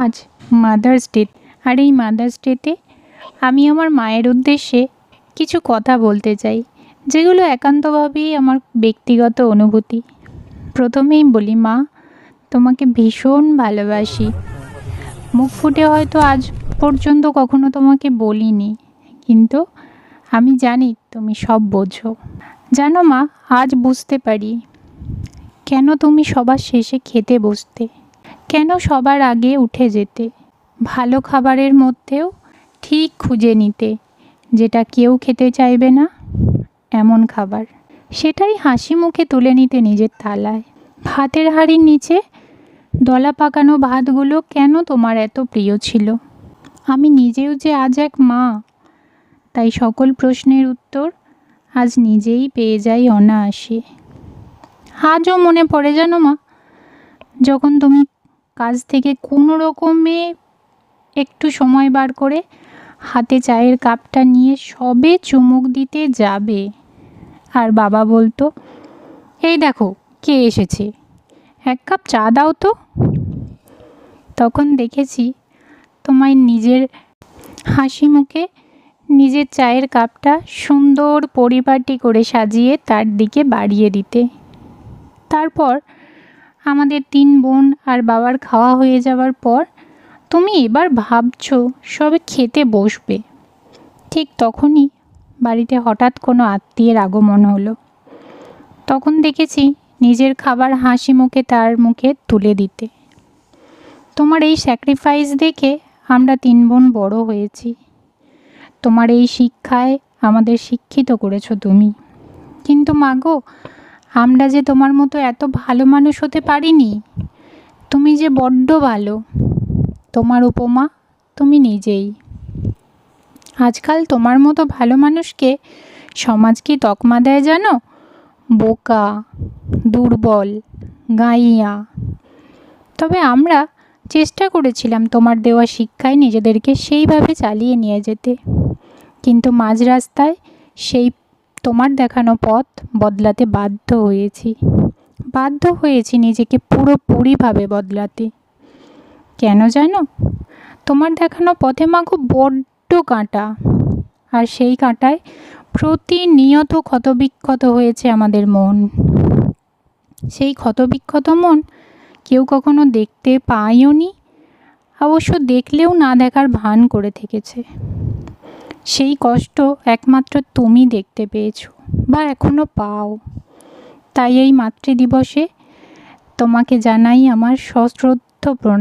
আজ mother's day. আর এই mother's ডেতে আমি আমার মায়ের উদ্দেশ্যে কিছু কথা বলতে চাই, যেগুলো একান্তভাবেই আমার ব্যক্তিগত অনুভূতি। প্রথমেই বলি, মা, তোমাকে ভীষণ ভালোবাসি। মুখ ফুটে হয়তো আজ পর্যন্ত কখনো তোমাকে বলিনি, কিন্তু আমি জানি তুমি সব বোঝো। জানো মা, আজ বুঝতে পারি কেন তুমি সবার শেষে খেতে বসতে, কেন সবার আগে উঠে যেতে, ভালো খাবারের মধ্যেও ঠিক খুঁজে নিতে যেটা কেউ খেতে চাইবে না এমন খাবার, সেটাই হাসি মুখে তুলে নিতে নিজের থালায়। ভাতের হাঁড়ির নিচে দলা পাকানো ভাতগুলো কেন তোমার এত প্রিয় ছিল? আমি নিজেও যে আজ এক মা, তাই সকল প্রশ্নের উত্তর আজ নিজেই পেয়ে যাই অনায়াসে। আজও মনে পড়ে, জানো মা, যখন তুমি কাজ থেকে কোনো রকমে একটু সময় বার করে হাতে চায়ের কাপটা নিয়ে সবে চুমুক দিতে যাবে, আর বাবা বলতো, এই দেখো কে এসেছে, এক কাপ চা দাও তো। তখন দেখেছি তোমায় নিজের হাসি মুখে নিজের চায়ের কাপটা সুন্দর পরিপাটি করে সাজিয়ে তার দিকে বাড়িয়ে দিতে। তারপর আমাদের 3 বোন আর বাবার খাওয়া হয়ে যাওয়ার পর তুমি এবার ভাবছো সবে খেতে বসবে। ঠিক তখনই বাড়িতে হঠাৎ কোনো আত্মীয়ের আগমন হলো। তখন দেখেছি নিজের খাবার হাসি মুখে তার মুখে তুলে দিতে। তোমার এই স্যাক্রিফাইস দেখে আমরা 3 বোন বড় হয়েছি। তোমার এই শিক্ষায় আমাদের শিক্ষিত করেছো তুমি। কিন্তু মাগো, আমরা যে তোমার মতো এত ভালো মানুষ হতে পারিনি। তুমি যে বড্ড ভালো, তোমার উপমা তুমি নিজেই। আজকাল তোমার মতো ভালো মানুষকে সমাজ কি তকমা দেয় জানো? বোকা, দুর্বল, গাইয়া। তবে আমরা চেষ্টা করেছিলাম তোমার দেওয়া শিক্ষায় নিজেদেরকে সেইভাবে চালিয়ে নিয়ে যেতে, কিন্তু মাঝ রাস্তায় সেই তোমার দেখানো পথ বদলাতে বাধ্য হয়েছি নিজেকে পুরোপুরিভাবে বদলাতে। কেন জানো? তোমার দেখানো পথে মাগো বড্ড কাঁটা, আর সেই কাঁটায় প্রতিনিয়ত ক্ষতবিক্ষত হয়েছে আমাদের মন। সেই ক্ষতবিক্ষত মন কেউ কখনো দেখতে পায়ও নি, অবশ্য দেখলেও না দেখার ভান করে থেকেছে। সেই কষ্ট একমাত্র তুমি দেখতে পেয়েছো, বা এখনো পাও। তাই এই মাতৃদিবসে তোমাকে জানাই আমার সশ্রদ্ধ প্রণাম।